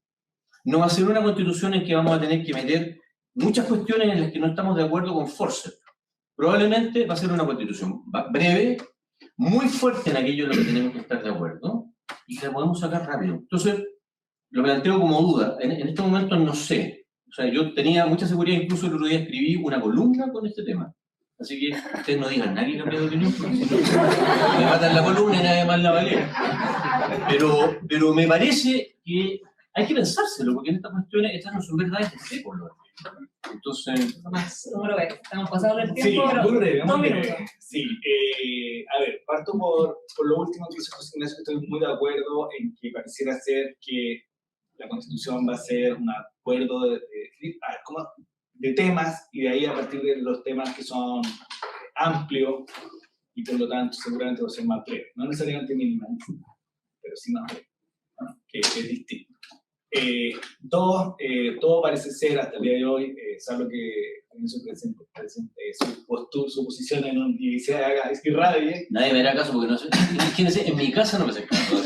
No va a ser una constitución en que vamos a tener que meter muchas cuestiones en las que no estamos de acuerdo con Forsyth. Probablemente va a ser una constitución breve, muy fuerte en aquello en lo que tenemos que estar de acuerdo, y que la podemos sacar rápido. Entonces, lo planteo como duda. En este momento no sé. O sea, yo tenía mucha seguridad, incluso el otro día escribí una columna con este tema. Así que ustedes no digan, nadie cambia de opinión, porque si no, me matan la columna y nadie más la valera. Pero me parece que hay que pensárselo, porque en estas cuestiones, estas no son verdades de fe, por lo menos. Entonces... ¿Cómo lo ves? Estamos pasando el Sí, tiempo, pero muy breve, muy breve. minutos. Sí, a ver, parto por lo último que dice José Ignacio. Estoy muy de acuerdo en que pareciera ser que la Constitución va a ser un acuerdo de temas, y de ahí a partir de los temas que son amplios, y por lo tanto seguramente va a ser más breve. No necesariamente minimalista, pero sí más breve, ¿no? Que es distinto. Todo parece ser hasta el día de hoy, salvo que en su posición en un y se haga irradie. Nadie me hará caso porque no sé. En mi casa no me sé caso.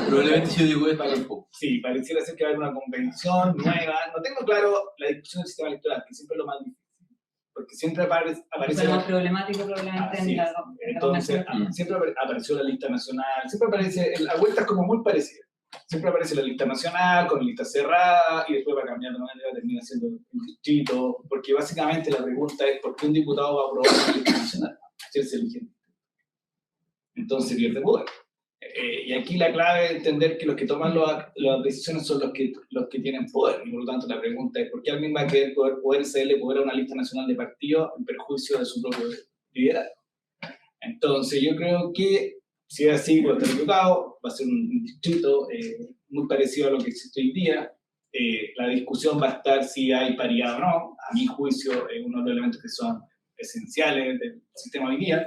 Probablemente si yo digo esto, tampoco. Sí, pareciera ser que va a haber una convención nueva. No tengo claro la discusión del sistema electoral, que siempre es lo más difícil. Porque siempre aparece. Es más problemático probablemente en la entonces, siempre apareció la lista nacional, siempre aparece. La vuelta es como muy parecida. Siempre aparece la lista nacional, con lista cerrada, y después va cambiando de manera, termina siendo un distrito, porque básicamente la pregunta es ¿por qué un diputado va a aprobar la lista nacional? Si él se elige. Entonces pierde poder. Y aquí la clave es entender que los que toman las decisiones son los que tienen poder, y por lo tanto la pregunta es ¿por qué alguien va a querer poder cederle poder a una lista nacional de partidos en perjuicio de su propio liderazgo? Entonces yo creo que si es así, puede estar equivocado, va a ser un distrito muy parecido a lo que existe hoy día. La discusión va a estar si hay paridad o no. A mi juicio, es uno de los elementos que son esenciales del sistema hoy día.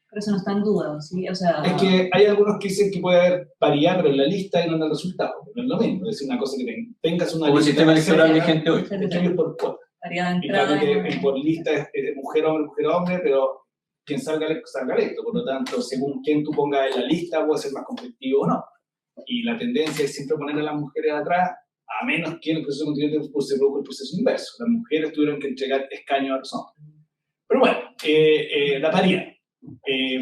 Pero eso no está en duda, ¿sí? O sea... Es que hay algunos que dicen que puede haber paridad, pero en la lista y no en el resultado. No es lo mismo. Es una cosa que tengas una como lista. El sistema electoral vigente hoy. Es por cuota. Paridad de Y entrada. claro que por lista es mujer-hombre, pero quien salga electo. Por lo tanto, según quién tú pongas en la lista, puede ser más competitivo o no. Y la tendencia es siempre poner a las mujeres atrás, a menos que en el proceso constituyente se produjo el proceso inverso. Las mujeres tuvieron que entregar escaños a los hombres. Pero bueno, la paridad.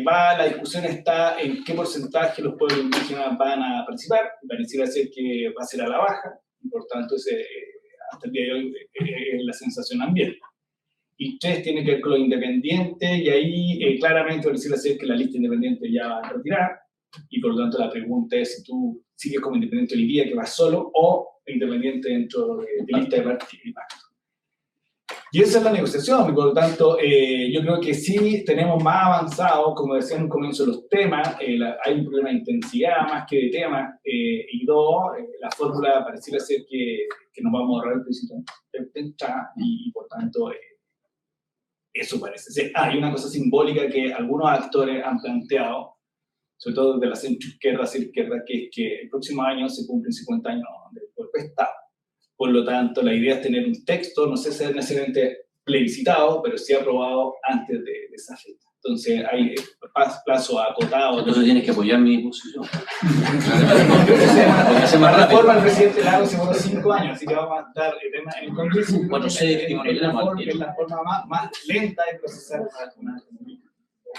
La discusión está en qué porcentaje los pueblos indígenas van a participar. Pareciera ser que va a ser a la baja, y por tanto, hasta el día de hoy es la sensación ambiente. Y 3 tiene que ver con lo independiente, y ahí claramente pareciera ser que la lista independiente ya va a retirar, y por lo tanto la pregunta es si tú sigues como independiente hoy día, que vas solo, o independiente dentro de lista de partido y pacto. Y esa es la negociación, y por lo tanto, yo creo que sí tenemos más avanzado, como decía en un comienzo, los temas, hay un problema de intensidad más que de temas, y dos, la fórmula pareciera ser que nos vamos a ahorrar el plebiscito y por tanto, eso parece ser. Hay una cosa simbólica que algunos actores han planteado, sobre todo de la centro-izquierda hacia la izquierda, que es que el próximo año se cumplen 50 años del golpe de Estado. Por lo tanto, la idea es tener un texto, no sé si es necesariamente plebiscitado, pero sí aprobado antes de esa fecha. Entonces, hay plazo acotado. Entonces tienes que apoyar mi posición. La reforma del presidente Lago se votó 5 años, así que vamos a estar en el Congreso. Bueno, es la forma más lenta de procesar una.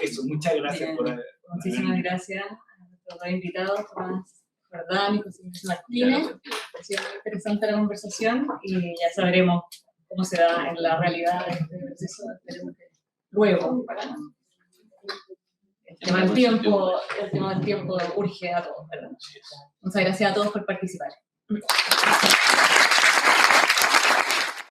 Eso, muchas gracias por... Muchísimas gracias a nuestros dos invitados, Tomás Jordán y José Luis Martínez. Ha sido muy interesante la conversación y ya sabremos cómo se da en la realidad este proceso. Esperemos que luego, el tema del tiempo urge a todos, ¿verdad? Muchas gracias a todos por participar.